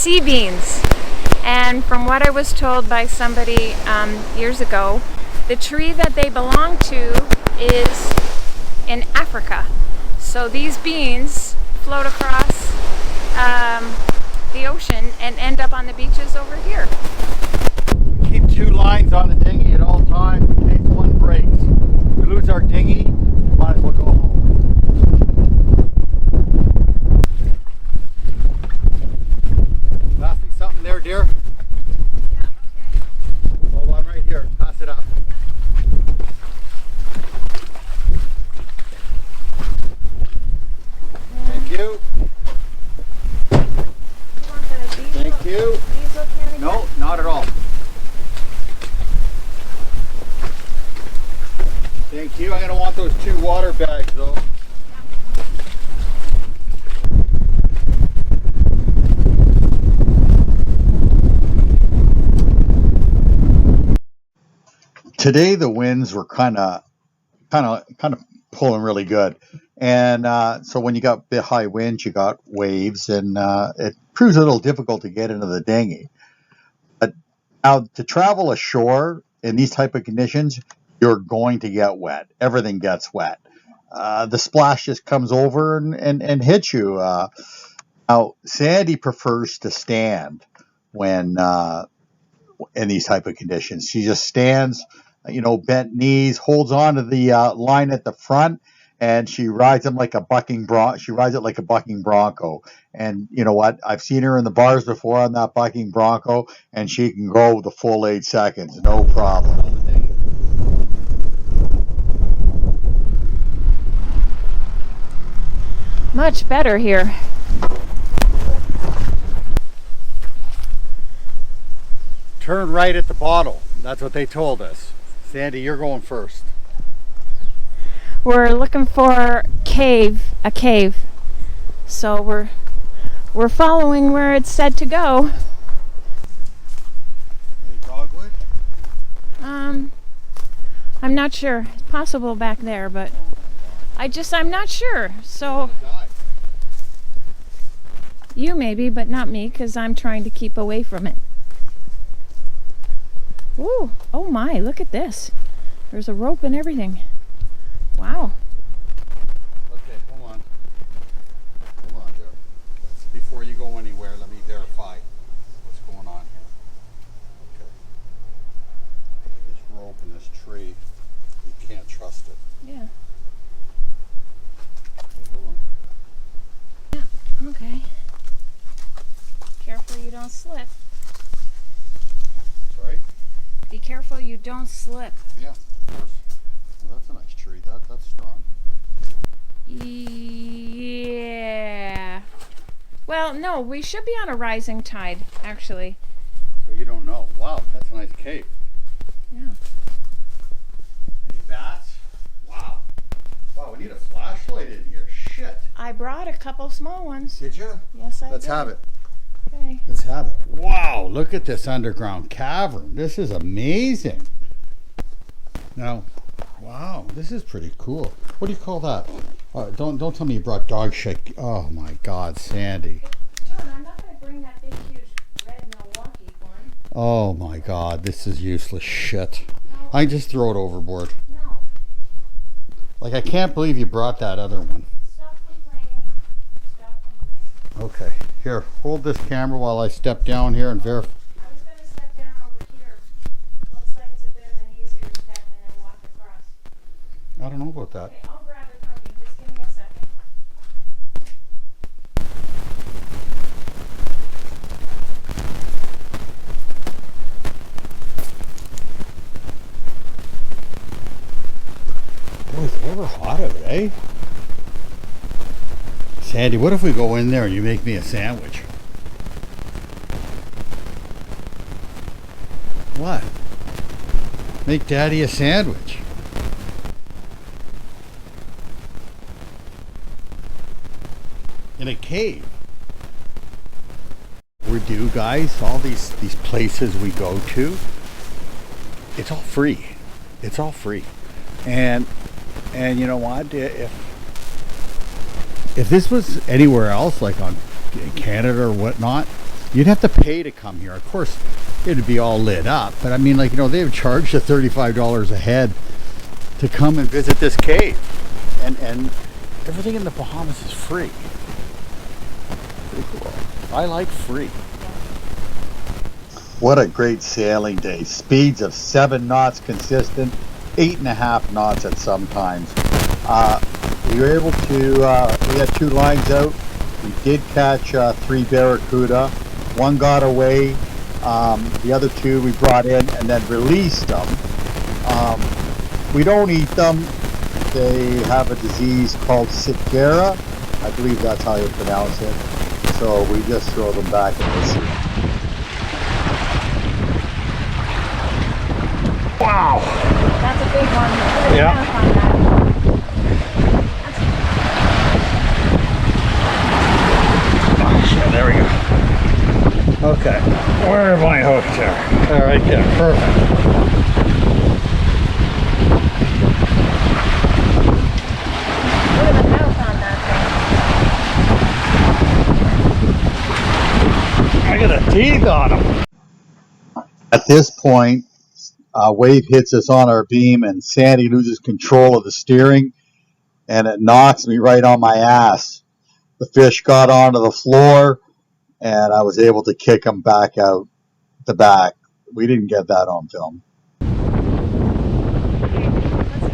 sea beans. And from what I was told by somebody years ago, the tree that they belong to is in Africa. So these beans float across the ocean and end up on the beaches over here. Keep 2 lines on the dinghy at all times in case one breaks. If we lose our dinghy, might as well go home. Pass me something there, dear. Yeah, okay. Oh, I'm right here. Pass it up. Thank you. Thank you. No, not at all. Thank you. I'm going to want those 2 water bags though. Today the winds were kind of pulling really good, and so when you got bit high winds, you got waves, and it proves a little difficult to get into the dinghy. But now to travel ashore in these type of conditions, you're going to get wet. Everything gets wet. The splash just comes over and hits you. Now Sandy prefers to stand when in these type of conditions. She just stands, bent knees, holds on to the line at the front, and she rides them like a bucking bronco. She rides it like a bucking bronco. And you know what? I've seen her in the bars before on that bucking bronco, and she can go the full 8 seconds, no problem. Much better here. Turn right at the bottle. That's what they told us. Sandy, you're going first. We're looking for a cave. So we're following where it's said to go. Any dogwood? I'm not sure. It's possible back there, but I'm not sure. So you maybe, but not me, because I'm trying to keep away from it. Ooh, oh my, look at this. There's a rope and everything. Wow. Okay, hold on. Hold on there. Before you go anywhere, let me verify what's going on here. Okay. This rope and this tree, you can't trust it. Yeah. Okay, hold on. Yeah, okay. Careful you don't slip. Sorry? Be careful you don't slip. Yeah, of course. Well, that's a nice tree. That's strong. Yeah. Well, no, we should be on a rising tide, actually. So you don't know. Wow, that's a nice cave. Yeah. Any bats? Wow. Wow, we need a flashlight in here. Shit. I brought a couple small ones. Did you? Yes, I did. Let's have it. Okay. Let's have it. Wow, look at this underground cavern. This is amazing. Now, wow, this is pretty cool. What do you call that? Don't tell me you brought dog shit. Oh my God, Sandy. John, I'm not going to bring that big, huge red Milwaukee one. Oh my God, this is useless shit. No. I just throw it overboard. No. Like, I can't believe you brought that other one. Stop complaining. Stop complaining. Okay, here, hold this camera while I step down here and verify. I was going to step down over here. Looks like it's a bit of an easier step and then walk across. I don't know about that. Okay, I'll grab it from you. Just give me a second. Boy, it's ever hot out, eh? Sandy, what if we go in there and you make me a sandwich? What? Make Daddy a sandwich. In a cave. We do, guys. All these places we go to, it's all free. It's all free. And you know what? If this was anywhere else, like in Canada or whatnot, You'd have to pay to come here. Of course, it'd be all lit up, but I mean, like, you know, they would charge you $35 a head to come and visit this cave, and everything in the Bahamas is free. Pretty cool. I like free. What a great sailing day. Speeds of 7 knots consistent, 8.5 knots at some times. We were able to, we had 2 lines out. We did catch 3 barracuda. 1 got away. The other 2 we brought in and then released them. We don't eat them. They have a disease called Sitgera. I believe that's how you pronounce it. So we just throw them back in the sea. Wow! That's a big one. Yeah. There we go. Okay, where are my hooks here? All right, yeah, perfect. Look at the mouth on that thing. I got the teeth on them. At this point, a wave hits us on our beam and Sandy loses control of the steering and it knocks me right on my ass. The fish got onto the floor and I was able to kick him back out the back. We didn't get that on film. Okay, let's